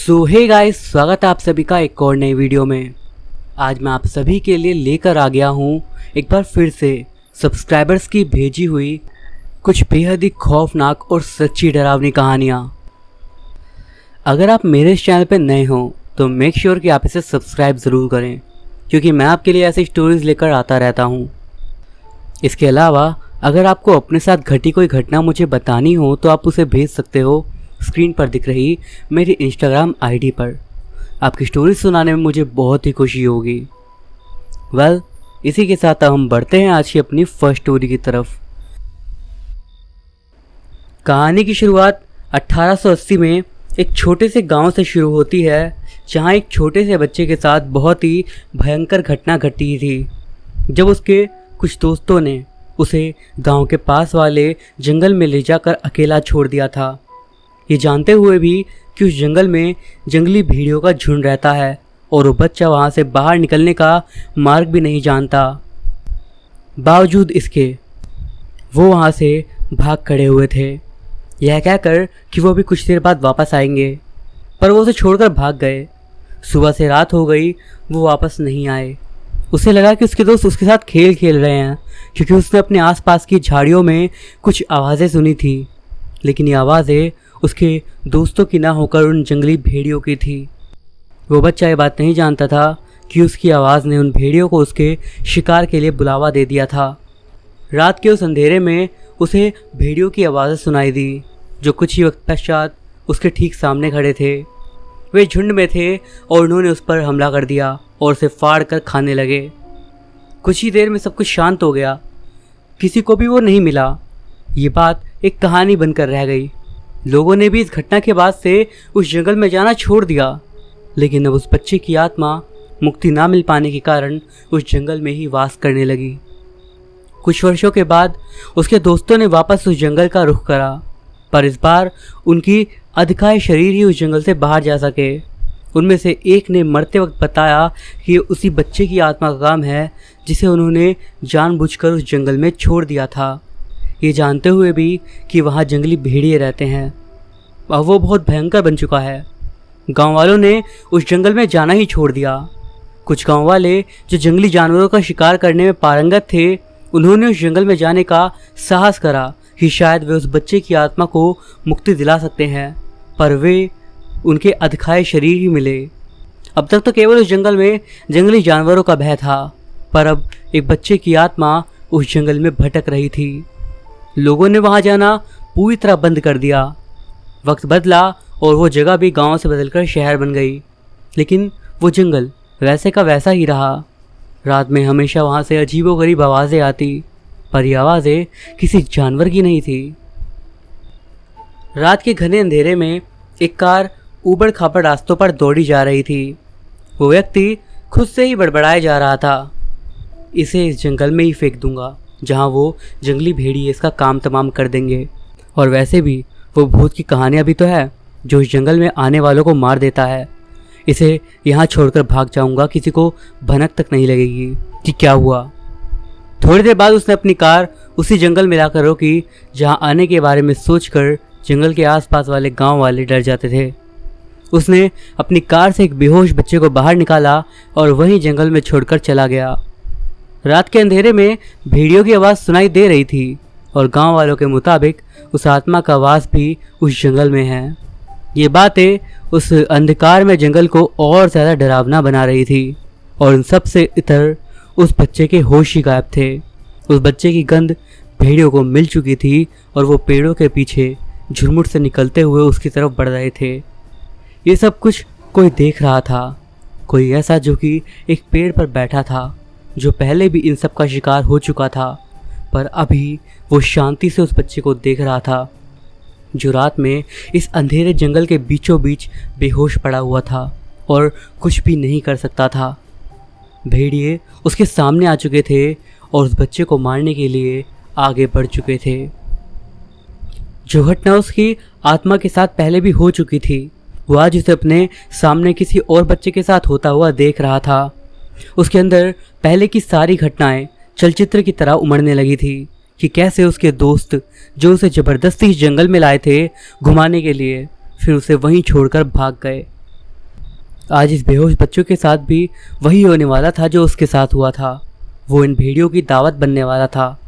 सो hey guys, स्वागत है आप सभी का एक और नई वीडियो में। आज मैं आप सभी के लिए लेकर आ गया हूँ एक बार फिर से सब्सक्राइबर्स की भेजी हुई कुछ बेहद ही खौफनाक और सच्ची डरावनी कहानियाँ। अगर आप मेरे इस चैनल पर नए हो तो मेक श्योर कि आप इसे सब्सक्राइब ज़रूर करें, क्योंकि मैं आपके लिए ऐसी स्टोरीज़ लेकर आता रहता हूँ। इसके अलावा अगर आपको अपने साथ घटी कोई घटना मुझे बतानी हो तो आप उसे भेज सकते हो स्क्रीन पर दिख रही मेरी इंस्टाग्राम आईडी पर। आपकी स्टोरी सुनाने में मुझे बहुत ही खुशी होगी। इसी के साथ हम बढ़ते हैं आज की अपनी फर्स्ट स्टोरी की तरफ। कहानी की शुरुआत 1880 में एक छोटे से गांव से शुरू होती है, जहां एक छोटे से बच्चे के साथ बहुत ही भयंकर घटना घटी थी। जब उसके कुछ दोस्तों ने उसे गांव के पास वाले जंगल में ले जाकर अकेला छोड़ दिया था, ये जानते हुए भी कि उस जंगल में जंगली भेड़ियों का झुंड रहता है और वो बच्चा वहाँ से बाहर निकलने का मार्ग भी नहीं जानता। बावजूद इसके वो वहाँ से भाग खड़े हुए थे, यह कहकर कि वो भी कुछ देर बाद वापस आएंगे, पर वो उसे छोड़कर भाग गए। सुबह से रात हो गई, वो वापस नहीं आए। उसे लगा कि उसके दोस्त उसके साथ खेल खेल रहे हैं, क्योंकि उसने अपने आसपास की झाड़ियों में कुछ आवाज़ें सुनी थी, लेकिन ये आवाज़ें उसके दोस्तों की ना होकर उन जंगली भेड़ियों की थी। वो बच्चा ये बात नहीं जानता था कि उसकी आवाज़ ने उन भेड़ियों को उसके शिकार के लिए बुलावा दे दिया था। रात के उस अंधेरे में उसे भेड़ियों की आवाज़ें सुनाई दी, जो कुछ ही वक्त पश्चात उसके ठीक सामने खड़े थे। वे झुंड में थे और उन्होंने उस पर हमला कर दिया और उसे फाड़ कर खाने लगे। कुछ ही देर में सब कुछ शांत हो गया, किसी को भी वो नहीं मिला। ये बात एक कहानी बनकर रह गई। लोगों ने भी इस घटना के बाद से उस जंगल में जाना छोड़ दिया, लेकिन अब उस बच्चे की आत्मा मुक्ति ना मिल पाने के कारण उस जंगल में ही वास करने लगी। कुछ वर्षों के बाद उसके दोस्तों ने वापस उस जंगल का रुख करा, पर इस बार उनकी अधिकांश शरीर ही उस जंगल से बाहर जा सके। उनमें से एक ने मरते वक्त बताया कि ये उसी बच्चे की आत्मा का काम है जिसे उन्होंने जानबूझकर उस जंगल में छोड़ दिया था, ये जानते हुए भी कि वहाँ जंगली भेड़िए रहते हैं। अब वो बहुत भयंकर बन चुका है। गांव वालों ने उस जंगल में जाना ही छोड़ दिया। कुछ गांव वाले जो जंगली जानवरों का शिकार करने में पारंगत थे, उन्होंने उस जंगल में जाने का साहस करा कि शायद वे उस बच्चे की आत्मा को मुक्ति दिला सकते हैं, पर वे उनके अधखाए शरीर ही मिले। अब तक तो केवल उस जंगल में जंगली जानवरों का भय था, पर अब एक बच्चे की आत्मा उस जंगल में भटक रही थी। लोगों ने वहां जाना पूरी तरह बंद कर दिया। वक्त बदला और वो जगह भी गांव से बदलकर शहर बन गई, लेकिन वो जंगल वैसे का वैसा ही रहा। रात में हमेशा वहां से अजीबोगरीब आवाज़ें आती, पर ये आवाज़ें किसी जानवर की नहीं थी। रात के घने अंधेरे में एक कार ऊबड़ खाबड़ रास्तों पर दौड़ी जा रही थी। वो व्यक्ति खुद से ही बड़बड़ाए जा रहा था, इसे इस जंगल में ही फेंक दूंगा जहाँ वो जंगली भेड़िए इसका काम तमाम कर देंगे। और वैसे भी वो भूत की कहानियाँ भी तो है जो इस जंगल में आने वालों को मार देता है। इसे यहाँ छोड़कर भाग जाऊँगा, किसी को भनक तक नहीं लगेगी कि क्या हुआ। थोड़ी देर बाद उसने अपनी कार उसी जंगल में लाकर रोकी जहाँ आने के बारे में सोचकर जंगल के आसपास वाले गाँव वाले डर जाते थे। उसने अपनी कार से एक बेहोश बच्चे को बाहर निकाला और वहीं जंगल में छोड़कर चला गया। रात के अंधेरे में भेड़ियों की आवाज़ सुनाई दे रही थी और गांव वालों के मुताबिक उस आत्मा का वास भी उस जंगल में है। ये बातें उस अंधकार में जंगल को और ज़्यादा डरावना बना रही थी, और उन सब से इतर उस बच्चे के होश ही गायब थे। उस बच्चे की गंध भेड़ियों को मिल चुकी थी और वो पेड़ों के पीछे झुरमुट से निकलते हुए उसकी तरफ बढ़ रहे थे। ये सब कुछ कोई देख रहा था, कोई ऐसा जो कि एक पेड़ पर बैठा था, जो पहले भी इन सब का शिकार हो चुका था, पर अभी वो शांति से उस बच्चे को देख रहा था, जो रात में इस अंधेरे जंगल के बीचों बीच बेहोश पड़ा हुआ था और कुछ भी नहीं कर सकता था। भेड़िए उसके सामने आ चुके थे और उस बच्चे को मारने के लिए आगे बढ़ चुके थे। जो घटना उसकी आत्मा के साथ पहले भी हो चुकी थी, वो आज उसे अपने सामने किसी और बच्चे के साथ होता हुआ देख रहा था। उसके अंदर पहले की सारी घटनाएं चलचित्र की तरह उमड़ने लगी थी कि कैसे उसके दोस्त जो उसे ज़बरदस्ती इस जंगल में लाए थे घुमाने के लिए, फिर उसे वहीं छोड़कर भाग गए। आज इस बेहोश बच्चों के साथ भी वही होने वाला था जो उसके साथ हुआ था। वो इन भेड़ियों की दावत बनने वाला था।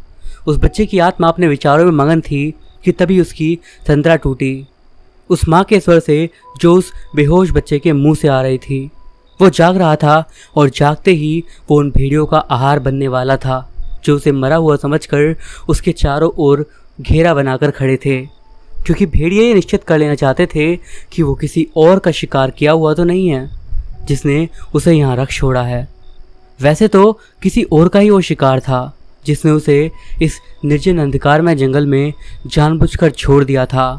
उस बच्चे की आत्मा अपने विचारों में मगन थी कि तभी उसकी तंद्रा टूटी, उस माँ के स्वर से जो उस बेहोश बच्चे के मुंह से आ रही थी। वो जाग रहा था और जागते ही वो उन भेड़ियों का आहार बनने वाला था, जो उसे मरा हुआ समझकर उसके चारों ओर घेरा बनाकर खड़े थे, क्योंकि भेड़िए ये निश्चित कर लेना चाहते थे कि वो किसी और का शिकार किया हुआ तो नहीं है जिसने उसे यहाँ रख छोड़ा है। वैसे तो किसी और का ही वो शिकार था जिसने उसे इस निर्जन अंधकारमय जंगल में जानबूझकर छोड़ दिया था,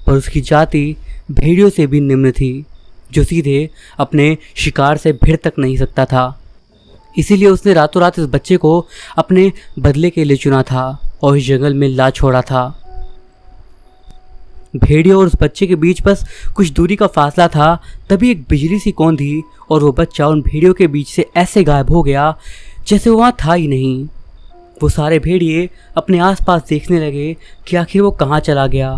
पर उसकी जाति भेड़ियों से भी निम्न थी, जो सीधे अपने शिकार से भिड़ तक नहीं सकता था। इसीलिए उसने रातों रात इस बच्चे को अपने बदले के लिए चुना था और इस जंगल में ला छोड़ा था। भेड़ियों और उस बच्चे के बीच बस कुछ दूरी का फासला था, तभी एक बिजली सी कौंधी और वो बच्चा उन भेड़ियों के बीच से ऐसे गायब हो गया जैसे वो वहाँ था ही नहीं। वो सारे भेड़िए अपने आसपास देखने लगे कि आखिर वो कहाँ चला गया।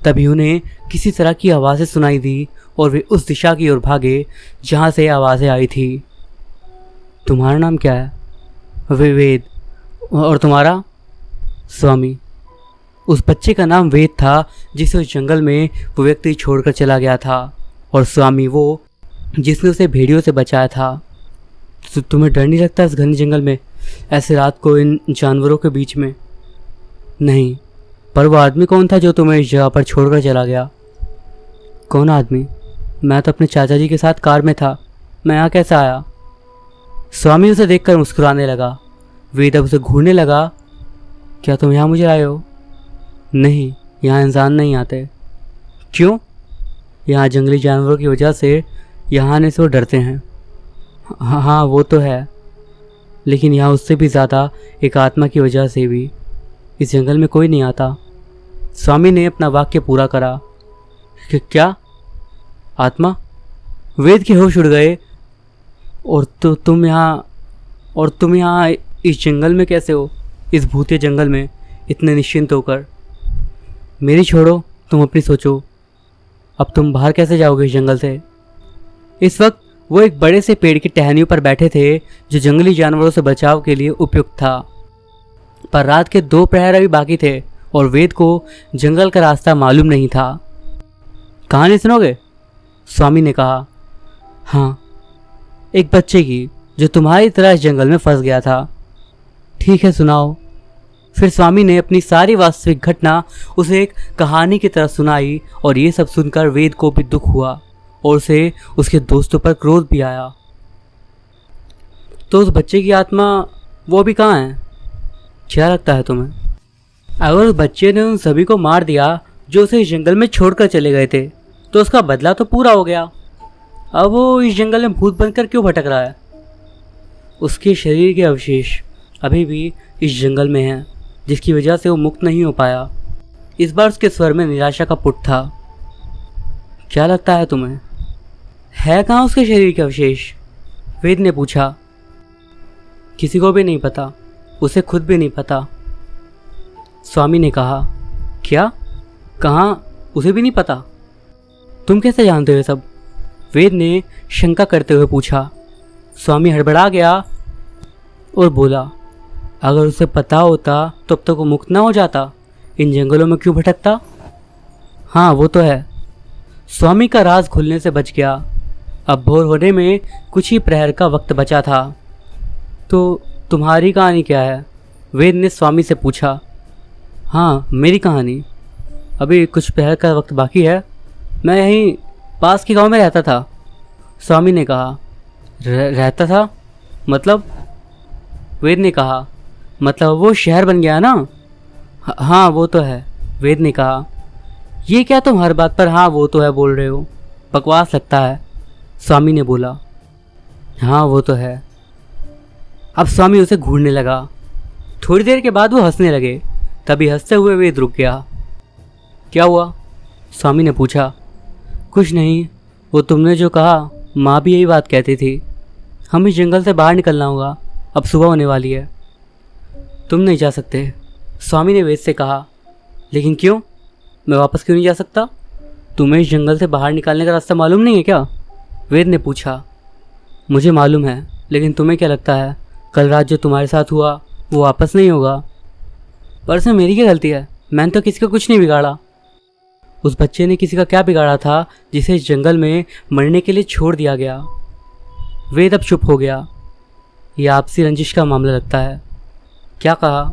तभी उन्हें किसी तरह की आवाज़ें सुनाई दी और वे उस दिशा की ओर भागे जहाँ से आवाज़ें आई थी। तुम्हारा नाम क्या है? वेद। और तुम्हारा? स्वामी। उस बच्चे का नाम वेद था जिसे उस जंगल में वो व्यक्ति छोड़कर चला गया था, और स्वामी वो जिसने उसे भेड़ियों से बचाया था। तुम्हें डर नहीं लगता इस घने जंगल में, ऐसे रात को इन जानवरों के बीच में? नहीं, पर वो आदमी कौन था जो तुम्हें इस जगह पर छोड़कर चला गया? कौन आदमी? मैं तो अपने चाचा जी के साथ कार में था, मैं यहाँ कैसे आया? स्वामी उसे देखकर मुस्कुराने लगा। वेद अब उसे घूरने लगा। क्या तुम यहाँ मुझे आए हो? नहीं, यहाँ इंसान नहीं आते। क्यों? यहाँ जंगली जानवरों की वजह से यहाँ आने से वो डरते हैं। हाँ वो तो है, लेकिन यहाँ उससे भी ज़्यादा एक आत्मा की वजह से भी इस जंगल में कोई नहीं आता। स्वामी ने अपना वाक्य पूरा करा। क्या? आत्मा? वेद के होश उड़ गए। और तुम यहाँ इस जंगल में कैसे हो, इस भूतिया जंगल में इतने निश्चिंत होकर? मेरी छोड़ो, तुम अपनी सोचो। अब तुम बाहर कैसे जाओगे इस जंगल से? इस वक्त वो एक बड़े से पेड़ की टहनियों पर बैठे थे जो जंगली जानवरों से बचाव के लिए उपयुक्त था, पर रात के 2 प्रहर अभी बाकी थे और वेद को जंगल का रास्ता मालूम नहीं था। कहानी सुनोगे? स्वामी ने कहा। हाँ, एक बच्चे की जो तुम्हारी तरह इस जंगल में फंस गया था। ठीक है, सुनाओ। फिर स्वामी ने अपनी सारी वास्तविक घटना उसे एक कहानी की तरह सुनाई, और ये सब सुनकर वेद को भी दुख हुआ और उसे उसके दोस्तों पर क्रोध भी आया। तो उस बच्चे की आत्मा वो भी कहाँ है? क्या लगता है तुम्हें? अगर उस बच्चे ने उन सभी को मार दिया जो उसे इस जंगल में छोड़कर चले गए थे, तो उसका बदला तो पूरा हो गया। अब वो इस जंगल में भूत बनकर क्यों भटक रहा है? उसके शरीर के अवशेष अभी भी इस जंगल में हैं, जिसकी वजह से वो मुक्त नहीं हो पाया। इस बार उसके स्वर में निराशा का पुट था। क्या लगता है तुम्हें, है कहाँ उसके शरीर के अवशेष? वेद ने पूछा। किसी को भी नहीं पता, उसे खुद भी नहीं पता। स्वामी ने कहा। क्या? कहाँ? उसे भी नहीं पता? तुम कैसे जानते हो सब? वेद ने शंका करते हुए पूछा। स्वामी हड़बड़ा गया और बोला, अगर उसे पता होता तो अब तक वो मुक्त ना हो जाता, इन जंगलों में क्यों भटकता? हाँ वो तो है। स्वामी का राज खुलने से बच गया। अब भोर होने में कुछ ही प्रहर का वक्त बचा था। तो तुम्हारी कहानी क्या है? वेद ने स्वामी से पूछा। हाँ, मेरी कहानी, अभी कुछ प्रहर का वक्त बाकी है। मैं यहीं पास के गांव में रहता था। स्वामी ने कहा। रहता था? मतलब? वेद ने कहा, मतलब वो शहर बन गया ना? हाँ वो तो है, वेद ने कहा। ये क्या तुम हर बात पर हाँ वो तो है बोल रहे हो? बकवास लगता है, स्वामी ने बोला। हाँ वो तो है। अब स्वामी उसे घूरने लगा। थोड़ी देर के बाद वो हंसने लगे। तभी हंसते हुए वेद रुक गया। क्या हुआ? स्वामी ने पूछा। कुछ नहीं, वो तुमने जो कहा, माँ भी यही बात कहती थी। हम इस जंगल से बाहर निकलना होगा, अब सुबह होने वाली है। तुम नहीं जा सकते, स्वामी ने वेद से कहा। लेकिन क्यों? मैं वापस क्यों नहीं जा सकता? तुम्हें इस जंगल से बाहर निकालने का रास्ता मालूम नहीं है क्या? वेद ने पूछा। मुझे मालूम है, लेकिन तुम्हें क्या लगता है कल रात जो तुम्हारे साथ हुआ वो वापस नहीं होगा? पर इसमें मेरी क्या गलती है? मैंने तो किसी का कुछ नहीं बिगाड़ा। उस बच्चे ने किसी का क्या बिगाड़ा था जिसे इस जंगल में मरने के लिए छोड़ दिया गया? वेद अब चुप हो गया। यह आपसी रंजिश का मामला लगता है। क्या कहा?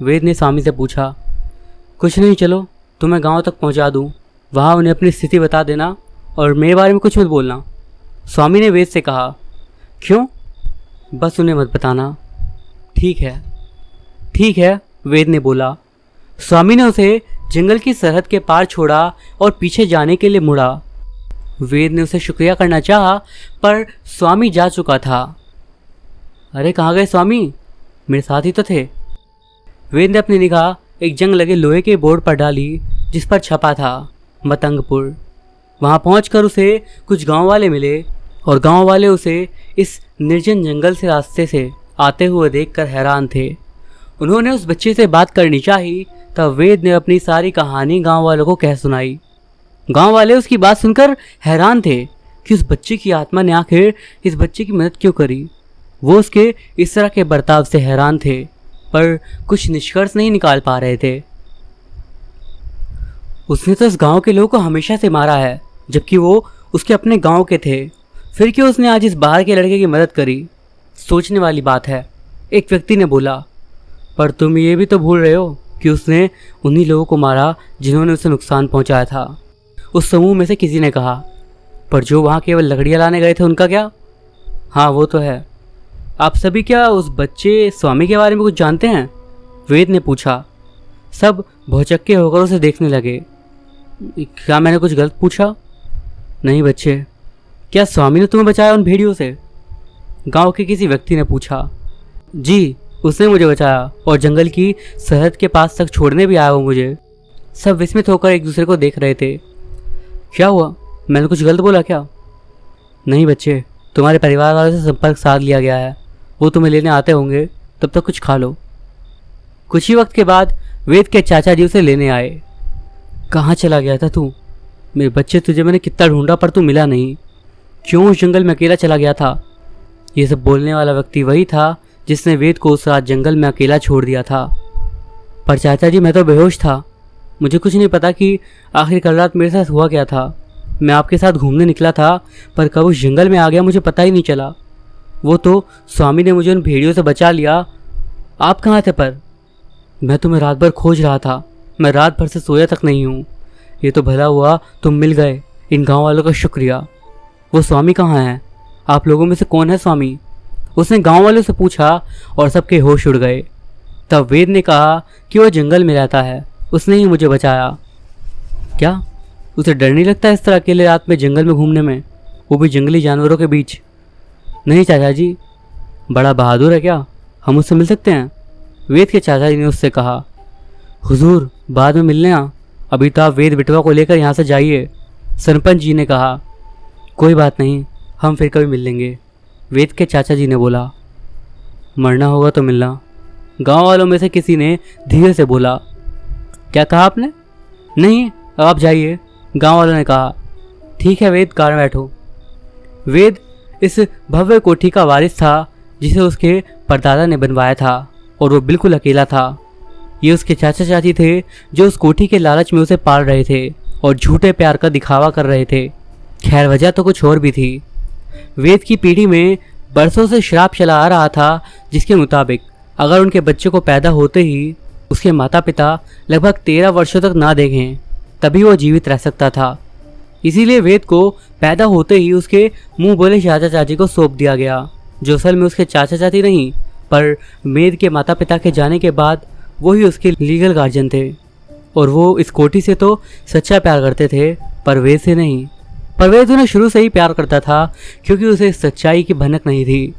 वेद ने स्वामी से पूछा। कुछ नहीं, चलो तुम्हें गांव तक पहुंचा दूं, वहां उन्हें अपनी स्थिति बता देना और मेरे बारे में कुछ मत बोलना। स्वामी ने वेद से कहा। क्यों? बस उन्हें मत बताना। ठीक है, ठीक है, वेद ने बोला। स्वामी ने उसे जंगल की सरहद के पार छोड़ा और पीछे जाने के लिए मुड़ा। वेद ने उसे शुक्रिया करना चाहा, पर स्वामी जा चुका था। अरे कहाँ गए स्वामी? मेरे साथ ही तो थे। वेद ने अपनी निगाह एक जंग लगे लोहे के बोर्ड पर डाली जिस पर छपा था मतंगपुर। वहां पहुंचकर उसे कुछ गांव वाले मिले और गांव वाले उसे इस निर्जन जंगल से रास्ते से आते हुए देखकर हैरान थे। उन्होंने उस बच्चे से बात करनी चाही, तब वेद ने अपनी सारी कहानी गांव वालों को कह सुनाई। गांव वाले उसकी बात सुनकर हैरान थे कि उस बच्चे की आत्मा ने आखिर इस बच्चे की मदद क्यों करी। वो उसके इस तरह के बर्ताव से हैरान थे, पर कुछ निष्कर्ष नहीं निकाल पा रहे थे। उसने तो इस गांव के लोगों को हमेशा से मारा है, जबकि वो उसके अपने गांव के थे। फिर क्यों उसने आज इस बाहर के लड़के की मदद करी? सोचने वाली बात है, एक व्यक्ति ने बोला। पर तुम ये भी तो भूल रहे हो कि उसने उन्हीं लोगों को मारा जिन्होंने उसे नुकसान पहुंचाया था। उस समूह में से किसी ने कहा। पर जो वहाँ केवल लकड़ियाँ लाने गए थे उनका क्या? हाँ वो तो है। आप सभी क्या उस बच्चे स्वामी के बारे में कुछ जानते हैं? वेद ने पूछा। सब भौचक्के होकर उसे देखने लगे। क्या मैंने कुछ गलत पूछा? नहीं बच्चे, क्या स्वामी ने तुम्हें बचाया उन भेड़ियों से? गांव के किसी व्यक्ति ने पूछा। जी, उसने मुझे बचाया और जंगल की सरहद के पास तक छोड़ने भी आया वो मुझे। सब विस्मित होकर एक दूसरे को देख रहे थे। क्या हुआ? मैंने कुछ गलत बोला क्या? नहीं बच्चे, तुम्हारे परिवार वालों से संपर्क साध लिया गया है, वो तुम्हें लेने आते होंगे, तब तक कुछ खा लो। कुछ ही वक्त के बाद वेद के चाचा जी उसे लेने आए। कहाँ चला गया था तू? मेरे बच्चे, तुझे मैंने कितना ढूंढा पर तू मिला नहीं। क्यों उस जंगल में अकेला चला गया था? ये सब बोलने वाला व्यक्ति वही था जिसने वेद को उस रात जंगल में अकेला छोड़ दिया था। पर चाचा जी, मैं तो बेहोश था। मुझे कुछ नहीं पता कि आखिर कल रात मेरे साथ हुआ क्या था। मैं आपके साथ घूमने निकला था, पर कब उस जंगल में आ गया मुझे पता ही नहीं चला। वो तो स्वामी ने मुझे उन भेड़ियों से बचा लिया। आप कहाँ थे? पर मैं तुम्हें रात भर खोज रहा था। मैं रात भर से सोया तक नहीं हूँ। ये तो भला हुआ तुम मिल गए। इन गाँव वालों का शुक्रिया। वो स्वामी कहाँ है? आप लोगों में से कौन है स्वामी? उसने गांव वालों से पूछा और सबके होश उड़ गए। तब वेद ने कहा कि वह जंगल में रहता है, उसने ही मुझे बचाया। क्या उसे डर नहीं लगता इस तरह अकेले रात में जंगल में घूमने में, वो भी जंगली जानवरों के बीच? नहीं चाचा जी। बड़ा बहादुर है क्या? हम उससे मिल सकते हैं? वेद के चाचा जी ने उससे कहा। हुजूर, बाद में मिलने आ, अभी तो आप वेद बिटवा को लेकर यहाँ से जाइए, सरपंच जी ने कहा। कोई बात नहीं, हम फिर कभी मिल लेंगे, वेद के चाचा जी ने बोला। मरना होगा तो मिलना, गांव वालों में से किसी ने धीरे से बोला। क्या कहा आपने? नहीं, अब आप जाइए, गांव वालों ने कहा। ठीक है वेद, कार में बैठो। वेद इस भव्य कोठी का वारिस था जिसे उसके परदादा ने बनवाया था, और वो बिल्कुल अकेला था। ये उसके चाचा चाची थे जो उस कोठी के लालच में उसे पाल रहे थे और झूठे प्यार का दिखावा कर रहे थे। खैर, वजह तो कुछ और भी थी। वेद की पीढ़ी में बरसों से श्राप चला आ रहा था, जिसके मुताबिक अगर उनके बच्चे को पैदा होते ही उसके माता पिता लगभग 13 वर्षों तक ना देखें, तभी वो जीवित रह सकता था। इसीलिए वेद को पैदा होते ही उसके मुंह बोले चाचा चाची को सौंप दिया गया, जो असल में उसके चाचा चाची नहीं, पर वेद के माता पिता के जाने के बाद वही उसके लीगल गार्जियन थे। और वो इस कोठी से तो सच्चा प्यार करते थे, पर वेद से नहीं। पर वेद उन्हें शुरू से ही प्यार करता था, क्योंकि उसे सच्चाई की भनक नहीं थी।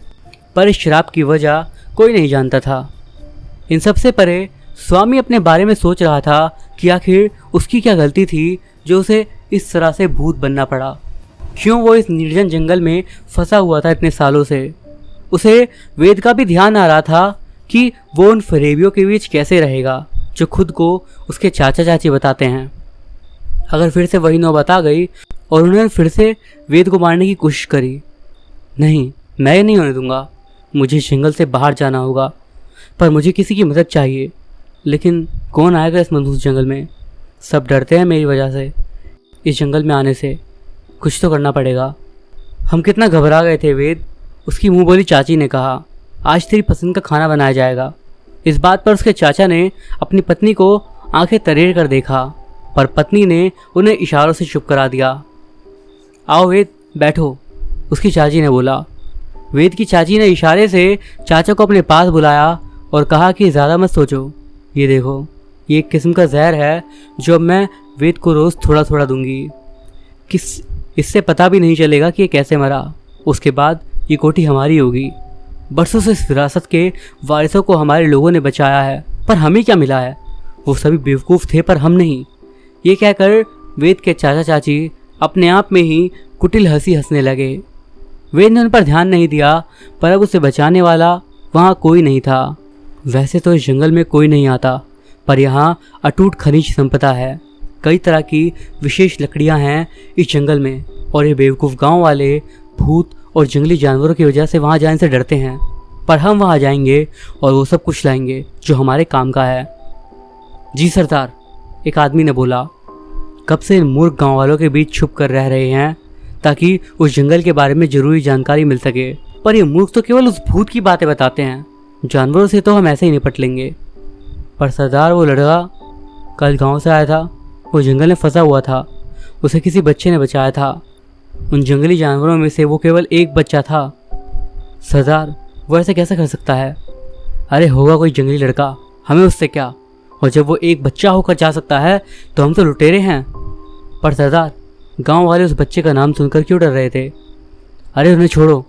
पर इस शराब की वजह कोई नहीं जानता था। इन सब से परे स्वामी अपने बारे में सोच रहा था कि आखिर उसकी क्या गलती थी जो उसे इस तरह से भूत बनना पड़ा। क्यों वो इस निर्जन जंगल में फंसा हुआ था इतने सालों से। उसे वेद का भी ध्यान आ रहा था कि वो उन फरेबियों के बीच कैसे रहेगा जो खुद को उसके चाचा चाची बताते हैं। अगर फिर से वही नौबत आ गई और उन्होंने फिर से वेद को मारने की कोशिश करी। नहीं, मैं ये नहीं होने दूंगा। मुझे इस जंगल से बाहर जाना होगा, पर मुझे किसी की मदद चाहिए। लेकिन कौन आएगा इस मनहूस जंगल में? सब डरते हैं मेरी वजह से। इस जंगल में आने से कुछ तो करना पड़ेगा। हम कितना घबरा गए थे वेद, उसकी मुंह बोली चाची ने कहा। आज तेरी पसंद का खाना बनाया जाएगा। इस बात पर उसके चाचा ने अपनी पत्नी को आंखें तरेड़ कर देखा, पर पत्नी ने उन्हें इशारों से चुप करा दिया। आओ वेद, बैठो, उसकी चाची ने बोला। वेद की चाची ने इशारे से चाचा को अपने पास बुलाया और कहा कि ज़्यादा मत सोचो। ये देखो, ये एक किस्म का जहर है जो अब मैं वेद को रोज़ थोड़ा थोड़ा दूंगी। इससे पता भी नहीं चलेगा कि ये कैसे मरा। उसके बाद ये कोठी हमारी होगी। बरसों से इस विरासत के वारिसों को हमारे लोगों ने बचाया है, पर हमें क्या मिला है? वो सभी बेवकूफ़ थे, पर हम नहीं। ये कहकर वेद के चाचा चाची अपने आप में ही कुटिल हंसी हंसने लगे। वेद ने उन पर ध्यान नहीं दिया, पर अब उसे बचाने वाला वहाँ कोई नहीं था। वैसे तो इस जंगल में कोई नहीं आता, पर यहाँ अटूट खनिज संपदा है। कई तरह की विशेष लकड़ियाँ हैं इस जंगल में, और ये बेवकूफ़ गांव वाले भूत और जंगली जानवरों की वजह से वहाँ जाने से डरते हैं। पर हम वहाँ जाएंगे और वो सब कुछ लाएंगे जो हमारे काम का है। जी सरदार, एक आदमी ने बोला। कब से इन मूर्ख गाँव वालों के बीच छुप कर रह रहे हैं ताकि उस जंगल के बारे में ज़रूरी जानकारी मिल सके, पर ये मूर्ख तो केवल उस भूत की बातें बताते हैं। जानवरों से तो हम ऐसे ही निपट लेंगे। पर सरदार, वो लड़का कल गांव से आया था, वो जंगल में फंसा हुआ था। उसे किसी बच्चे ने बचाया था। उन जंगली जानवरों में से वो केवल एक बच्चा था। सरदार, वो ऐसे कैसे कर सकता है? अरे होगा कोई जंगली लड़का, हमें उससे क्या? और जब वो एक बच्चा होकर जा सकता है तो हम तो लुटेरे हैं। पर सरदार, गांव वाले उस बच्चे का नाम सुनकर क्यों डर रहे थे? अरे उन्हें छोड़ो,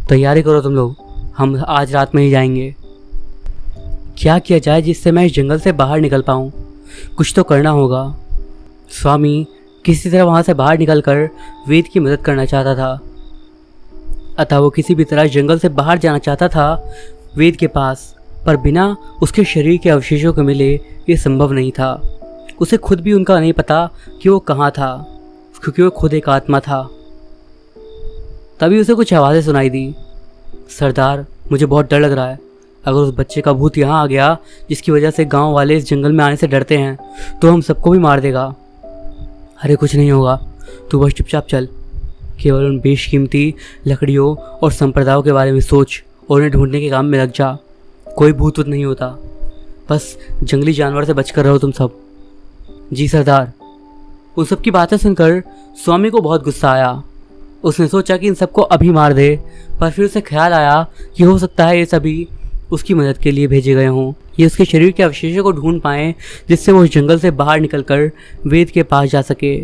तैयारी करो तुम लोग, हम आज रात में ही जाएंगे। क्या किया जाए जिससे मैं इस जंगल से बाहर निकल पाऊँ? कुछ तो करना होगा। स्वामी किसी तरह वहाँ से बाहर निकलकर वेद की मदद करना चाहता था। अतः वो किसी भी तरह जंगल से बाहर जाना चाहता था वेद के पास, पर बिना उसके शरीर के अवशेषों के मिले ये संभव नहीं था। उसे खुद भी उनका नहीं पता कि वो कहाँ था, क्योंकि वो खुद एक आत्मा था। तभी उसे कुछ आवाज़ें सुनाई दी। सरदार, मुझे बहुत डर लग रहा है। अगर उस बच्चे का भूत यहाँ आ गया जिसकी वजह से गांव वाले इस जंगल में आने से डरते हैं, तो हम सबको भी मार देगा। अरे कुछ नहीं होगा, तू बस चुपचाप चल। केवल उन बेशकीमती लकड़ियों और संप्रदायों के बारे में सोच और उन्हें ढूंढने के काम में लग जा। कोई भूत वूत नहीं होता, बस जंगली जानवर से बचकर रहो तुम सब। जी सरदार। उन सब की बातें सुनकर स्वामी को बहुत गुस्सा आया। उसने सोचा कि इन सबको अभी मार दे, पर फिर उसे ख्याल आया कि हो सकता है ये सभी उसकी मदद के लिए भेजे गए हों। ये उसके शरीर के अवशेषों को ढूंढ पाएँ जिससे वो उस जंगल से बाहर निकलकर वेद के पास जा सके।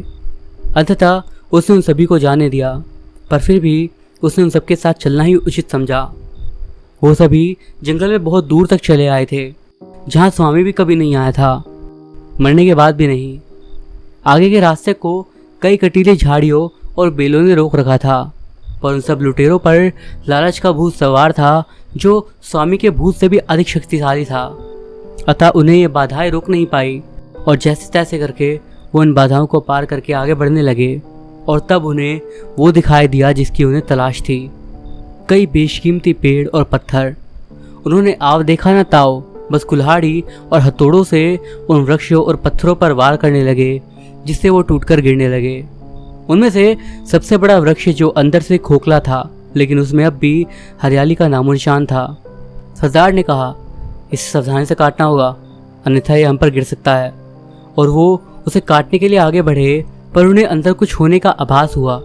अंततः उसने उन सभी को जाने दिया, पर फिर भी उसने उन सबके साथ चलना ही उचित समझा। वो सभी जंगल में बहुत दूर तक चले आए थे, जहाँ स्वामी भी कभी नहीं आया था, मरने के बाद भी नहीं। आगे के रास्ते को कई कटीली झाड़ियों और बेलों ने रोक रखा था, पर उन सब लुटेरों पर लालच का भूत सवार था जो स्वामी के भूत से भी अधिक शक्तिशाली था। अतः उन्हें ये बाधाएं रोक नहीं पाई, और जैसे तैसे करके वो उन बाधाओं को पार करके आगे बढ़ने लगे। और तब उन्हें वो दिखाई दिया जिसकी उन्हें तलाश थी। कई बेशकीमती पेड़ और पत्थर। उन्होंने आव देखा न ताव, बस कुल्हाड़ी और हथौड़ों से उन वृक्षों और पत्थरों पर वार करने लगे, जिससे वो टूटकर गिरने लगे। उनमें से सबसे बड़ा वृक्ष जो अंदर से खोखला था, लेकिन उसमें अब भी हरियाली का नामो निशान था। सरदार ने कहा, इसे सावधानी से काटना होगा, अन्यथा ये हम पर गिर सकता है। और वो उसे काटने के लिए आगे बढ़े, पर उन्हें अंदर कुछ होने का आभास हुआ।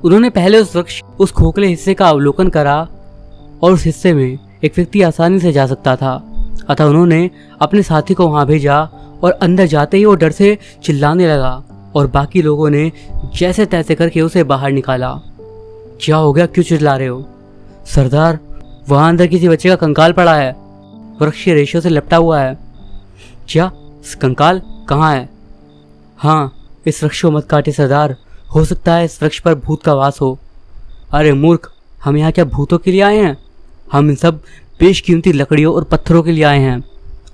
उन्होंने पहले उस खोखले हिस्से का अवलोकन करा, और उस हिस्से में एक व्यक्ति आसानी से जा सकता था। अतः उन्होंने अपने साथी को वहां भेजा, और अंदर जाते ही वो डर से चिल्लाने लगा, और बाकी लोगों ने जैसे तैसे करके उसे बाहर निकाला। क्या हो गया, क्यों चिल्ला रहे हो? सरदार, वहां अंदर किसी बच्चे का कंकाल पड़ा है, वृक्ष के रेशों से लपटा हुआ है। क्या? कंकाल कहाँ है? हाँ, इस वृक्ष को मत काटे सरदार, हो सकता है इस वृक्ष पर भूत का वास हो। अरे मूर्ख, हम यहाँ क्या भूतों के लिए आए हैं? हम इन सब बेशकीमती लकड़ियों और पत्थरों के लिए आए हैं,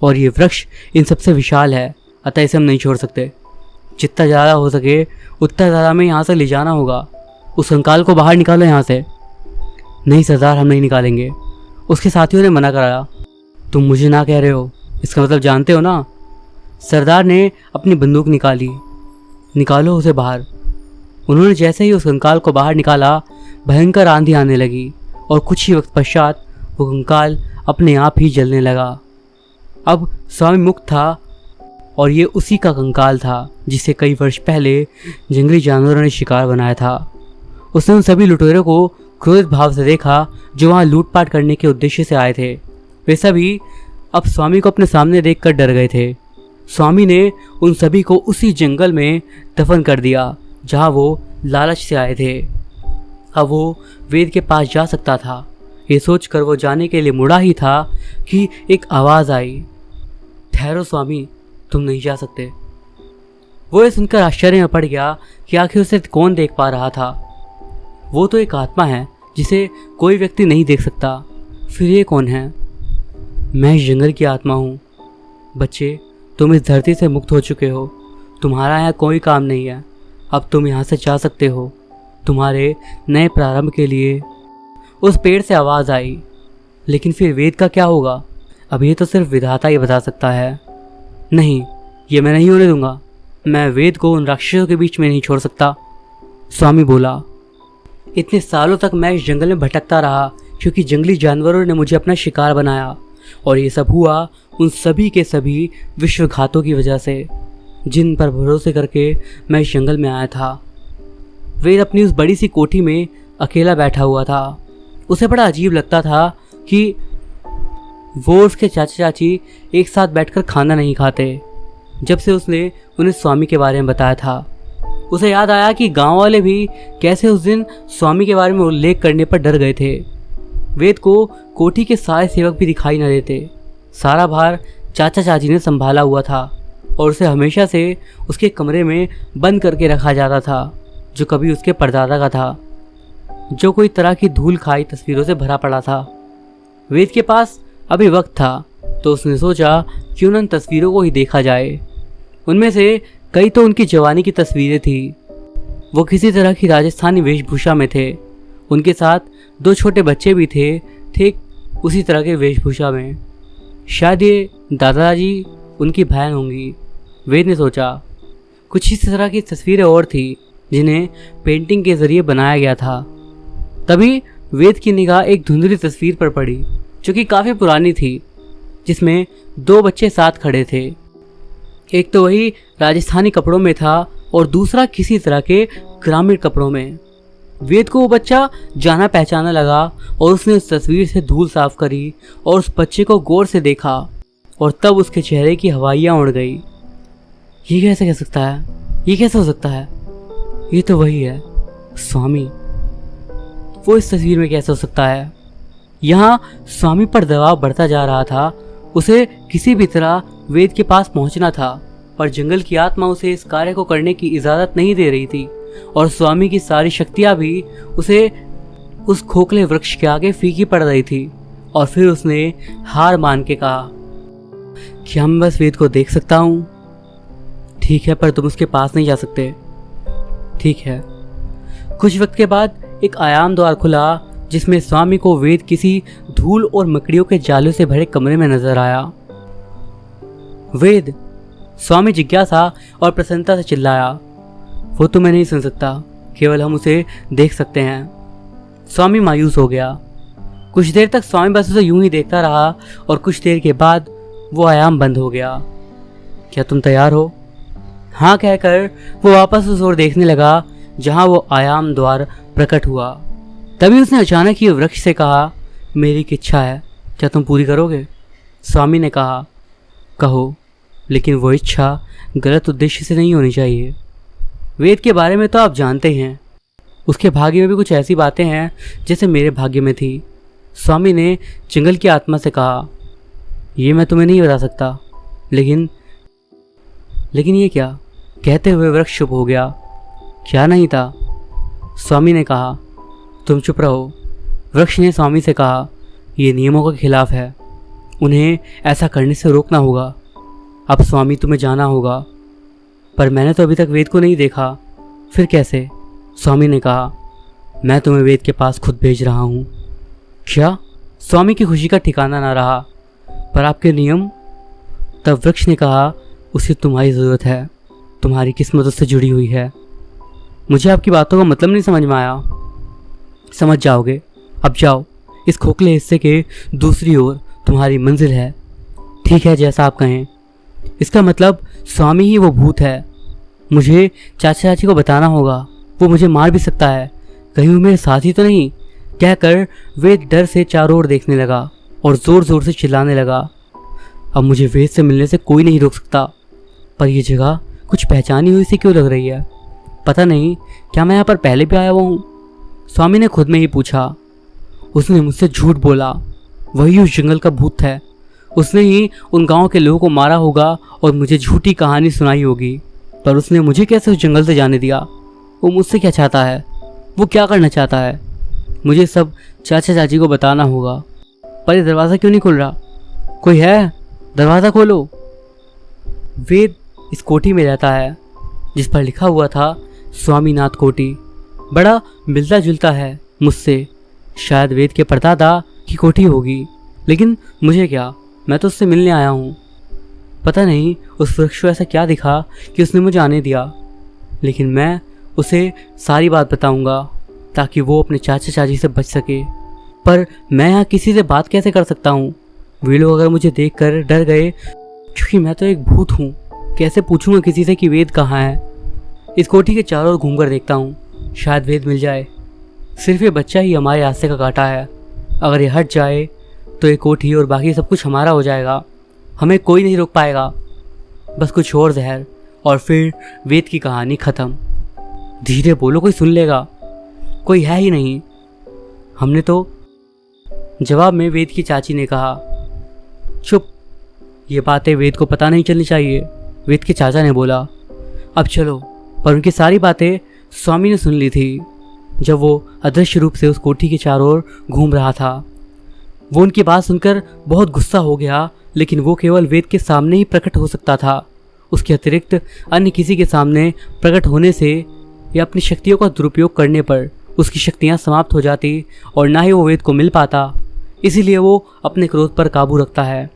और ये वृक्ष इन सबसे विशाल है, अतः इसे हम नहीं छोड़ सकते। जितना ज़्यादा हो सके उतना ज़्यादा हमें यहाँ से ले जाना होगा। उस कंकाल को बाहर निकालो यहाँ से। नहीं सरदार, हम नहीं निकालेंगे, उसके साथियों ने मना कराया। तुम मुझे ना कह रहे हो, इसका मतलब जानते हो ना। सरदार ने अपनी बंदूक निकाली। निकालो उसे बाहर। उन्होंने जैसे ही उस कंकाल को बाहर निकाला, भयंकर आंधी आने लगी और कुछ ही वक्त पश्चात वो कंकाल अपने आप ही जलने लगा। अब स्वामी मुक्त था और ये उसी का कंकाल था जिसे कई वर्ष पहले जंगली जानवरों ने शिकार बनाया था। उसने उन सभी लुटेरों को क्रोधित भाव से देखा जो वहाँ लूटपाट करने के उद्देश्य से आए थे। वे सभी अब स्वामी को अपने सामने देखकर डर गए थे। स्वामी ने उन सभी को उसी जंगल में दफन कर दिया जहाँ वो लालच से आए थे। अब वो वेद के पास जा सकता था। ये सोचकर वो जाने के लिए मुड़ा ही था कि एक आवाज़ आई, ठहरो स्वामी, तुम नहीं जा सकते। वो ये सुनकर आश्चर्य में पड़ गया कि आखिर उसे कौन देख पा रहा था। वो तो एक आत्मा है जिसे कोई व्यक्ति नहीं देख सकता, फिर ये कौन है? मैं इस जंगल की आत्मा हूँ। बच्चे, तुम इस धरती से मुक्त हो चुके हो, तुम्हारा यहाँ कोई काम नहीं है, अब तुम यहाँ से जा सकते हो तुम्हारे नए प्रारंभ के लिए। उस पेड़ से आवाज़ आई, लेकिन फिर वेद का क्या होगा? अब ये तो सिर्फ विधाता ही बता सकता है। नहीं, ये मैं नहीं होने दूंगा। मैं वेद को उन राक्षसों के बीच में नहीं छोड़ सकता। स्वामी बोला, इतने सालों तक मैं इस जंगल में भटकता रहा क्योंकि जंगली जानवरों ने मुझे अपना शिकार बनाया, और ये सब हुआ उन सभी के सभी विश्वघातों की वजह से जिन पर भरोसे करके मैं इस जंगल में आया था। वेद अपनी उस बड़ी सी कोठी में अकेला बैठा हुआ था। उसे बड़ा अजीब लगता था कि वो उसके चाचा चाची एक साथ बैठकर खाना नहीं खाते जब से उसने उन्हें स्वामी के बारे में बताया था। उसे याद आया कि गांव वाले भी कैसे उस दिन स्वामी के बारे में उल्लेख करने पर डर गए थे। वेद को कोठी के सारे सेवक भी दिखाई न देते। सारा भार चाचा चाची ने संभाला हुआ था और उसे हमेशा से उसके कमरे में बंद करके रखा जाता था, जो कभी उसके परदादा का था, जो कोई तरह की धूल खाई तस्वीरों से भरा पड़ा था। वेद के पास अभी वक्त था तो उसने सोचा क्यों न उन तस्वीरों को ही देखा जाए। उनमें से कई तो उनकी जवानी की तस्वीरें थी। वो किसी तरह की राजस्थानी वेशभूषा में थे। उनके साथ 2 छोटे बच्चे भी थे, ठीक उसी तरह के वेशभूषा में। शायद ये दादाजी उनकी बहन होंगी, वेद ने सोचा। कुछ इस तरह की तस्वीरें और थी जिन्हें पेंटिंग के जरिए बनाया गया था। तभी वेद की निगाह एक धुंधली तस्वीर पर पड़ी जो कि काफ़ी पुरानी थी, जिसमें 2 बच्चे साथ खड़े थे। एक तो वही राजस्थानी कपड़ों में था और दूसरा किसी तरह के ग्रामीण कपड़ों में। वेद को वो बच्चा जाना पहचाना लगा और उसने उस तस्वीर से धूल साफ करी और उस बच्चे को गौर से देखा और तब उसके चेहरे की हवाइयाँ उड़ गई। ये कैसे कह सकता है? ये कैसे हो सकता है? ये तो वही है स्वामी। वो इस तस्वीर में कैसे हो सकता है? यहाँ स्वामी पर दबाव बढ़ता जा रहा था। उसे किसी भी तरह वेद के पास पहुंचना था, पर जंगल की आत्मा उसे इस कार्य को करने की इजाज़त नहीं दे रही थी और स्वामी की सारी शक्तियाँ भी उसे उस खोखले वृक्ष के आगे फीकी पड़ रही थी। और फिर उसने हार मान के कहा, क्या मैं बस वेद को देख सकता हूँ? ठीक है, पर तुम उसके पास नहीं जा सकते। ठीक है। कुछ वक्त के बाद एक आयाम द्वार खुला जिसमें स्वामी को वेद किसी धूल और मकड़ियों के जालों से भरे कमरे में नजर आया। वेद, स्वामी जिज्ञासा और प्रसन्नता से चिल्लाया, वो तुम्हें नहीं सुन सकता, केवल हम उसे देख सकते हैं। स्वामी मायूस हो गया। कुछ देर तक स्वामी बस उसे यूं ही देखता रहा और कुछ देर के बाद वो आयाम बंद हो गया। क्या तुम तैयार हो? हाँ कहकर वो वापस उस ओर देखने लगा जहां वो आयाम द्वार प्रकट हुआ। तभी उसने अचानक ही वृक्ष से कहा, मेरी एक इच्छा है, क्या तुम पूरी करोगे? स्वामी ने कहा, कहो, लेकिन वो इच्छा गलत उद्देश्य से नहीं होनी चाहिए। वेद के बारे में तो आप जानते हैं, उसके भाग्य में भी कुछ ऐसी बातें हैं जैसे मेरे भाग्य में थी। स्वामी ने जंगल की आत्मा से कहा, ये मैं तुम्हें नहीं बता सकता, लेकिन ये क्या? कहते हुए वृक्ष चुप हो गया। क्या नहीं था? स्वामी ने कहा, तुम चुप रहो। वृक्ष ने स्वामी से कहा, ये नियमों के खिलाफ है, उन्हें ऐसा करने से रोकना होगा। अब स्वामी तुम्हें जाना होगा। पर मैंने तो अभी तक वेद को नहीं देखा। फिर कैसे? स्वामी ने कहा, मैं तुम्हें वेद के पास खुद भेज रहा हूँ। क्या? स्वामी की खुशी का ठिकाना ना रहा। पर आपके नियम? तब वृक्ष ने कहा, उसे तुम्हारी ज़रूरत है, तुम्हारी किस्मत उससे जुड़ी हुई है। मुझे आपकी बातों का मतलब नहीं समझ में आया। समझ जाओगे, अब जाओ, इस खोखले हिस्से के दूसरी ओर तुम्हारी मंजिल है। ठीक है, जैसा आप कहें। इसका मतलब स्वामी ही वो भूत है। मुझे चाचा चाची को बताना होगा, वो मुझे मार भी सकता है, कहीं वो मेरे साथी तो नहीं। कहकर वेद डर से चारों ओर देखने लगा और ज़ोर ज़ोर से चिल्लाने लगा। अब मुझे वेद से मिलने से कोई नहीं रोक सकता, पर यह जगह कुछ पहचानी हुई सी क्यों लग रही है? पता नहीं, क्या मैं यहाँ पर पहले भी आया हुआ हूँ? स्वामी ने खुद में ही पूछा। उसने मुझसे झूठ बोला, वही उस जंगल का भूत है। उसने ही उन गांव के लोगों को मारा होगा और मुझे झूठी कहानी सुनाई होगी। पर उसने मुझे कैसे उस जंगल से जाने दिया? वो मुझसे क्या चाहता है? वो क्या करना चाहता है? मुझे सब चाचा चाची को बताना होगा। पर ये दरवाज़ा क्यों नहीं खुल रहा? कोई है? दरवाज़ा खोलो। वेद इस कोठी में रहता है जिस पर लिखा हुआ था स्वामीनाथ कोठी। बड़ा मिलता जुलता है मुझसे। शायद वेद के परदादा की कोठी होगी, लेकिन मुझे क्या, मैं तो उससे मिलने आया हूँ। पता नहीं उस वृक्ष को ऐसा क्या दिखा कि उसने मुझे आने दिया, लेकिन मैं उसे सारी बात बताऊंगा ताकि वो अपने चाचा चाची से बच सके। पर मैं यहाँ किसी से बात कैसे कर सकता हूँ? वे लोग अगर मुझे देखकर डर गए, क्योंकि मैं तो एक भूत हूँ, कैसे पूछूंगा किसी से कि वेद कहाँ है? इस कोठी के चारों ओर घूमकर देखता हूँ, शायद वेद मिल जाए। सिर्फ ये बच्चा ही हमारे रास्ते का कांटा है। अगर ये हट जाए तो ये कोठी और बाकी सब कुछ हमारा हो जाएगा। हमें कोई नहीं रोक पाएगा। बस कुछ और जहर और फिर वेद की कहानी ख़त्म। धीरे बोलो, कोई सुन लेगा। कोई है ही नहीं। हमने तो जवाब में वेद की चाची ने कहा। चुप, ये बातें वेद को पता नहीं चलनी चाहिए, वेद के चाचा ने बोला। अब चलो। पर उनकी सारी बातें स्वामी ने सुन ली थी जब वो अदृश्य रूप से उस कोठी के चारों ओर घूम रहा था। वो उनकी बात सुनकर बहुत गुस्सा हो गया, लेकिन वो केवल वेद के सामने ही प्रकट हो सकता था। उसके अतिरिक्त अन्य किसी के सामने प्रकट होने से या अपनी शक्तियों का दुरुपयोग करने पर उसकी शक्तियाँ समाप्त हो जाती और ना ही वो वेद को मिल पाता। इसीलिए वो अपने क्रोध पर काबू रखता है।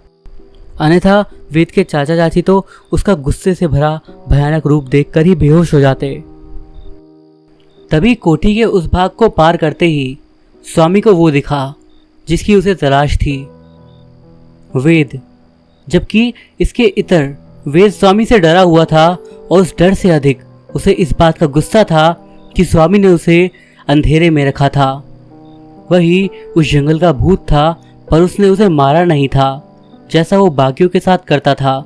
अन्यथा वेद के चाचा चाची तो उसका गुस्से से भरा भयानक रूप देखकर ही बेहोश हो जाते। तभी कोठी के उस भाग को पार करते ही स्वामी को वो दिखा जिसकी उसे तलाश थी, वेद। जबकि इसके इतर वेद स्वामी से डरा हुआ था और उस डर से अधिक उसे इस बात का गुस्सा था कि स्वामी ने उसे अंधेरे में रखा था। वही उस जंगल का भूत था, पर उसने उसे मारा नहीं था जैसा वो बाकियों के साथ करता था।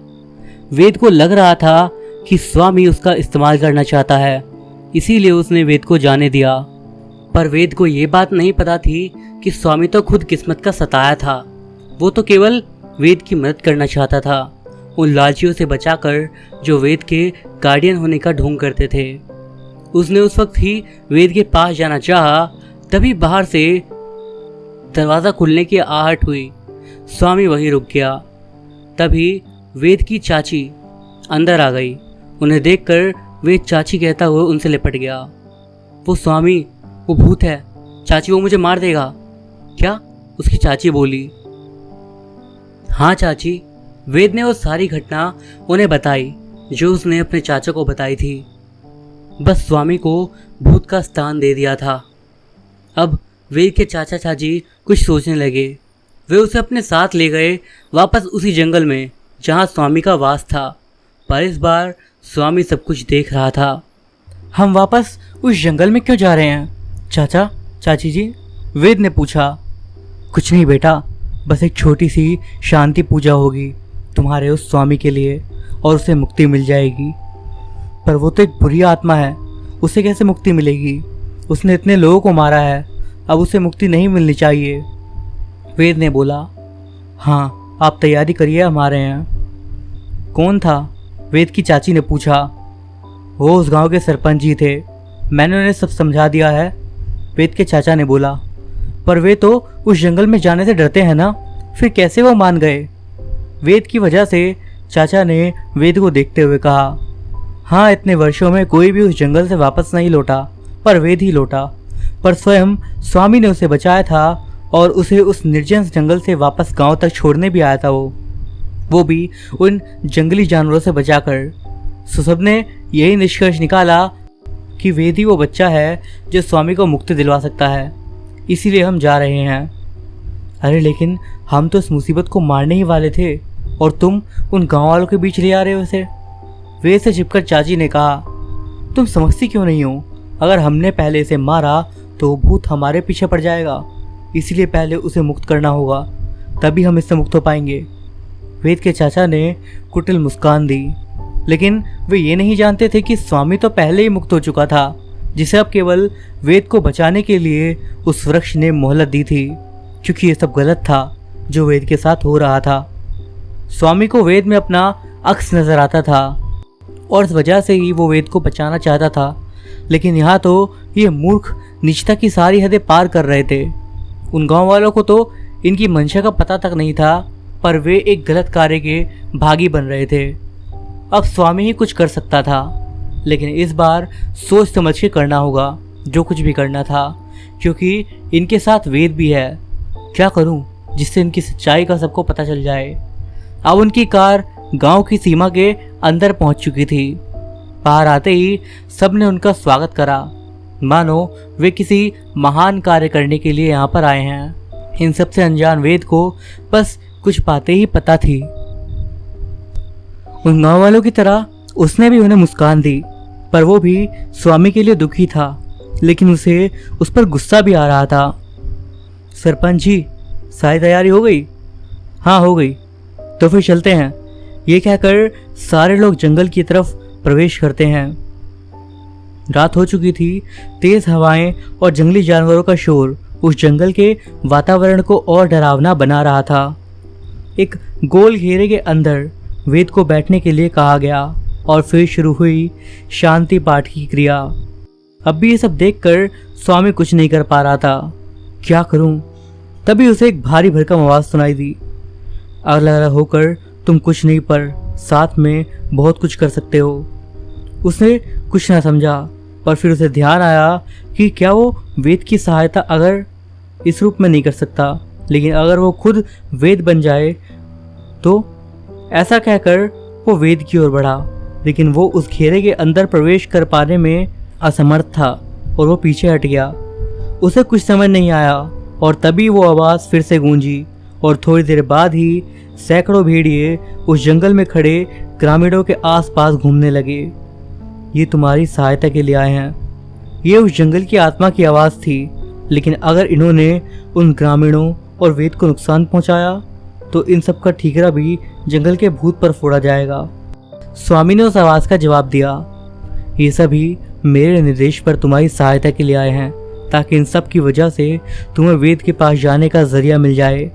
वेद को लग रहा था कि स्वामी उसका इस्तेमाल करना चाहता है, इसीलिए उसने वेद को जाने दिया। पर वेद को ये बात नहीं पता थी कि स्वामी तो खुद किस्मत का सताया था। वो तो केवल वेद की मदद करना चाहता था, उन लालचियों से बचाकर जो वेद के गार्डियन होने का ढोंग करते थे। उसने उस वक्त ही वेद के पास जाना चाहा, तभी बाहर से दरवाज़ा खुलने की आहट हुई। स्वामी वहीं रुक गया। तभी वेद की चाची अंदर आ गई। उन्हें देखकर वेद चाची कहता हुआ उनसे लिपट गया। वो स्वामी, वो भूत है चाची, वो मुझे मार देगा। क्या? उसकी चाची बोली। हाँ चाची। वेद ने वो सारी घटना उन्हें बताई जो उसने अपने चाचा को बताई थी। बस स्वामी को भूत का स्थान दे दिया था। अब वेद के चाचा चाची कुछ सोचने लगे। वे उसे अपने साथ ले गए वापस उसी जंगल में जहाँ स्वामी का वास था। पर इस बार स्वामी सब कुछ देख रहा था। हम वापस उस जंगल में क्यों जा रहे हैं चाचा चाची जी? वेद ने पूछा। कुछ नहीं बेटा, बस एक छोटी सी शांति पूजा होगी तुम्हारे उस स्वामी के लिए और उसे मुक्ति मिल जाएगी। पर वो तो एक बुरी आत्मा है, उसे कैसे मुक्ति मिलेगी? उसने इतने लोगों को मारा है, अब उसे मुक्ति नहीं मिलनी चाहिए। वेद ने बोला। हाँ, आप तैयारी करिए, हम आ रहे हैं। कौन था? वेद की चाची ने पूछा। वो उस गांव के सरपंच जी थे, मैंने उन्हें सब समझा दिया है, वेद के चाचा ने बोला। पर वे तो उस जंगल में जाने से डरते हैं ना, फिर कैसे वो मान गए? वेद की वजह से, चाचा ने वेद को देखते हुए कहा। हाँ, इतने वर्षों में कोई भी उस जंगल से वापस नहीं लौटा, पर वेद ही लौटा। पर स्वयं स्वामी ने उसे बचाया था और उसे उस निर्जन जंगल से वापस गांव तक छोड़ने भी आया था। वो भी उन जंगली जानवरों से बचाकर। सो सबने यही निष्कर्ष निकाला कि वेद ही वो बच्चा है जो स्वामी को मुक्ति दिलवा सकता है, इसीलिए हम जा रहे हैं। अरे लेकिन हम तो इस मुसीबत को मारने ही वाले थे और तुम उन गांव वालों के बीच ले आ रहे हो इसे। वेद से चिपकर चाची ने कहा, तुम समझती क्यों नहीं हो? अगर हमने पहले इसे मारा तो वो भूत हमारे पीछे पड़ जाएगा, इसलिए पहले उसे मुक्त करना होगा, तभी हम इससे मुक्त हो पाएंगे। वेद के चाचा ने कुटिल मुस्कान दी, लेकिन वे ये नहीं जानते थे कि स्वामी तो पहले ही मुक्त हो चुका था, जिसे अब केवल वेद को बचाने के लिए उस वृक्ष ने मोहलत दी थी, क्योंकि ये सब गलत था जो वेद के साथ हो रहा था। स्वामी को वेद में अपना अक्स नजर आता था और इस वजह से ही वो वेद को बचाना चाहता था, लेकिन यहाँ तो ये मूर्ख निजता की सारी हदें पार कर रहे थे। उन गांव वालों को तो इनकी मंशा का पता तक नहीं था, पर वे एक गलत कार्य के भागी बन रहे थे। अब स्वामी ही कुछ कर सकता था, लेकिन इस बार सोच समझ के करना होगा जो कुछ भी करना था, क्योंकि इनके साथ वेद भी है। क्या करूं जिससे इनकी सच्चाई का सबको पता चल जाए। अब उनकी कार गांव की सीमा के अंदर पहुंच चुकी थी। बाहर आते ही सबने उनका स्वागत करा, मानो वे किसी महान कार्य करने के लिए यहाँ पर आए हैं। इन सबसे अनजान वेद को बस कुछ बातें ही पता थी। उन गांव वालों की तरह उसने भी उन्हें मुस्कान दी, पर वो भी स्वामी के लिए दुखी था, लेकिन उसे उस पर गुस्सा भी आ रहा था। सरपंच जी, सारी तैयारी हो गई? हाँ हो गई, तो फिर चलते हैं। ये कहकर सारे लोग जंगल की तरफ प्रवेश करते हैं। रात हो चुकी थी। तेज हवाएं और जंगली जानवरों का शोर उस जंगल के वातावरण को और डरावना बना रहा था। एक गोल घेरे के अंदर वेद को बैठने के लिए कहा गया और फिर शुरू हुई शांति पाठ की क्रिया। अब भी ये सब देखकर स्वामी कुछ नहीं कर पा रहा था। क्या करूं? तभी उसे एक भारी भरकम आवाज सुनाई दी, अलग अलग होकर तुम कुछ नहीं पर साथ में बहुत कुछ कर सकते हो। उसने कुछ ना समझा, पर फिर उसे ध्यान आया कि क्या वो वेद की सहायता अगर इस रूप में नहीं कर सकता, लेकिन अगर वो खुद वेद बन जाए तो। ऐसा कहकर वो वेद की ओर बढ़ा, लेकिन वो उस घेरे के अंदर प्रवेश कर पाने में असमर्थ था और वो पीछे हट गया। उसे कुछ समझ नहीं आया और तभी वो आवाज़ फिर से गूंजी और थोड़ी देर बाद ही सैकड़ों भेड़िए उस जंगल में खड़े ग्रामीणों के आसपास घूमने लगे। ये तुम्हारी सहायता के लिए आए हैं। ये उस जंगल की आत्मा की आवाज़ थी, लेकिन अगर इन्होंने उन ग्रामीणों और वेद को नुकसान पहुंचाया तो इन सब का ठीकरा भी जंगल के भूत पर फोड़ा जाएगा। स्वामी ने उस आवाज़ का जवाब दिया, ये सभी मेरे निर्देश पर तुम्हारी सहायता के लिए आए हैं, ताकि इन सब की वजह से तुम्हें वेद के पास जाने का जरिया मिल जाए।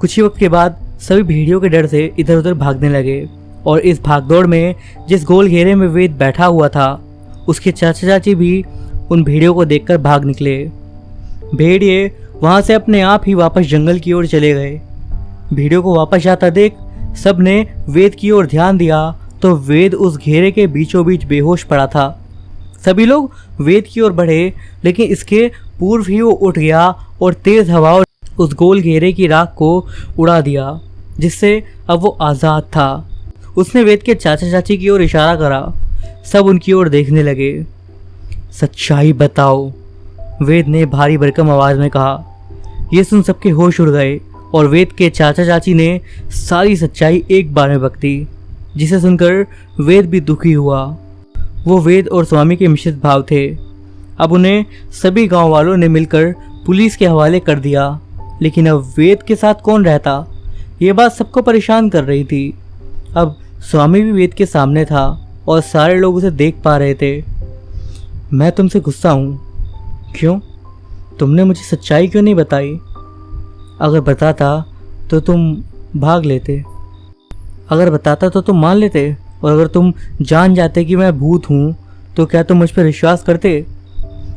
कुछ ही वक्त के बाद सभी भेड़ियों के डर से इधर उधर भागने लगे और इस भागदौड़ में जिस गोल घेरे में वेद बैठा हुआ था, उसके चाचा चाची भी उन भेड़ियों को देखकर भाग निकले। भेड़िए वहां से अपने आप ही वापस जंगल की ओर चले गए। भेड़ियों को वापस जाता देख सबने वेद की ओर ध्यान दिया तो वेद उस घेरे के बीचों बीच बेहोश पड़ा था। सभी लोग वेद की ओर बढ़े, लेकिन इसके पूर्व ही वो उठ गया और तेज हवा उस गोल घेरे की राख को उड़ा दिया, जिससे अब वो आज़ाद था। उसने वेद के चाचा चाची की ओर इशारा करा। सब उनकी ओर देखने लगे। सच्चाई बताओ, वेद ने भारी भरकम आवाज में कहा। यह सुन सबके होश उड़ गए और वेद के चाचा चाची ने सारी सच्चाई एक बार में बक दी, जिसे सुनकर वेद भी दुखी हुआ। वो वेद और स्वामी के मिश्रित भाव थे। अब उन्हें सभी गांव वालों ने मिलकर पुलिस के हवाले कर दिया, लेकिन अब वेद के साथ कौन रहता, ये बात सबको परेशान कर रही थी। अब स्वामी भी वेद के सामने था और सारे लोग उसे देख पा रहे थे। मैं तुमसे गुस्सा हूँ। क्यों? तुमने मुझे सच्चाई क्यों नहीं बताई? अगर बताता तो तुम भाग लेते, अगर बताता तो तुम मान लेते, और अगर तुम जान जाते कि मैं भूत हूँ तो क्या तुम मुझ पर विश्वास करते?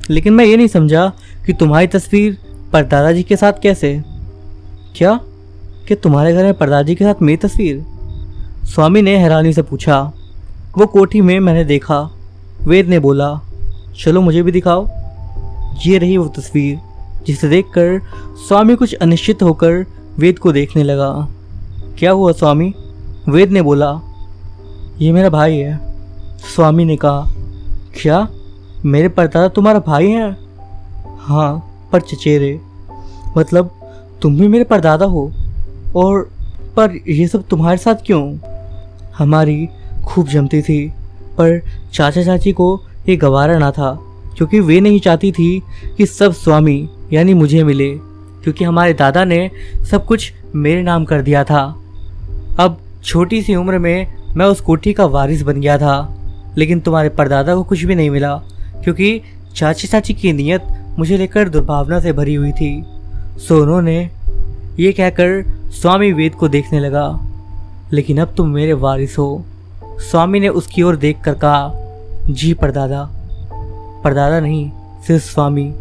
लेकिन मैं ये नहीं समझा कि तुम्हारी तस्वीर परदादा के साथ कैसे? क्या कि तुम्हारे घर में परदादा के साथ मेरी तस्वीर? स्वामी ने हैरानी से पूछा। वो कोठी में मैंने देखा। वेद ने बोला, चलो मुझे भी दिखाओ। ये रही वो तस्वीर जिसे देखकर स्वामी कुछ अनिश्चित होकर वेद को देखने लगा। क्या हुआ स्वामी? वेद ने बोला, ये मेरा भाई है। स्वामी ने कहा, क्या मेरे परदादा तुम्हारा भाई है? हाँ, पर चचेरे। मतलब तुम भी मेरे परदादा हो? और पर ये सब तुम्हारे साथ क्यों? हमारी खूब जमती थी, पर चाचा चाची को ये गवारा ना था, क्योंकि वे नहीं चाहती थी कि सब स्वामी यानी मुझे मिले, क्योंकि हमारे दादा ने सब कुछ मेरे नाम कर दिया था। अब छोटी सी उम्र में मैं उस कोठी का वारिस बन गया था, लेकिन तुम्हारे परदादा को कुछ भी नहीं मिला, क्योंकि चाची चाची की नीयत मुझे लेकर दुर्भावना से भरी हुई थी। सो उन्होंने ये कहकर स्वामी वेद को देखने लगा, लेकिन अब तुम मेरे वारिस हो। स्वामी ने उसकी ओर देखकर कहा, जी परदादा। परदादा नहीं, सिर्फ स्वामी।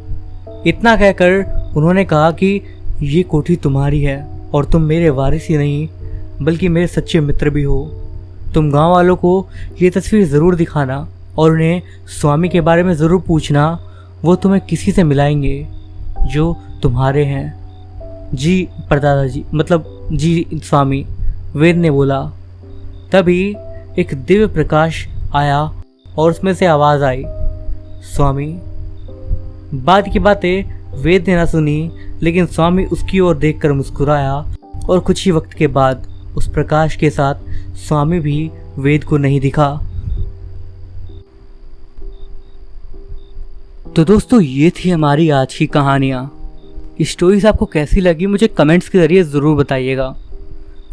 इतना कहकर उन्होंने कहा कि ये कोठी तुम्हारी है और तुम मेरे वारिस ही नहीं बल्कि मेरे सच्चे मित्र भी हो। तुम गांव वालों को ये तस्वीर ज़रूर दिखाना और उन्हें स्वामी के बारे में ज़रूर पूछना। वो तुम्हें किसी से मिलाएंगे जो तुम्हारे हैं। जी परदादा जी, मतलब जी स्वामी, वेद ने बोला। तभी एक दिव्य प्रकाश आया और उसमें से आवाज़ आई, स्वामी। बाद की बातें वेद ने ना सुनी, लेकिन स्वामी उसकी ओर देखकर मुस्कुराया और कुछ ही वक्त के बाद उस प्रकाश के साथ स्वामी भी वेद को नहीं दिखा। तो दोस्तों, ये थी हमारी आज की कहानियाँ। स्टोरीज आपको कैसी लगी मुझे कमेंट्स के ज़रिए ज़रूर बताइएगा।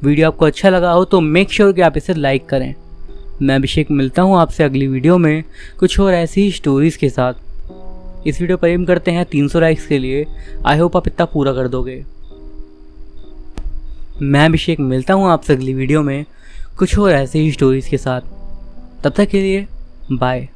वीडियो आपको अच्छा लगा हो तो मेक श्योर कि आप इसे लाइक करें। मैं अभिषेक मिलता हूँ आपसे अगली वीडियो में कुछ और ऐसी ही स्टोरीज़ के साथ। इस वीडियो पर एम करते हैं 300 लाइक्स के लिए। आई होप आप इतना पूरा कर दोगे। मैं अभिषेक मिलता हूँ आपसे अगली वीडियो में कुछ और ऐसे ही स्टोरीज़ के साथ। तब तक के लिए बाय।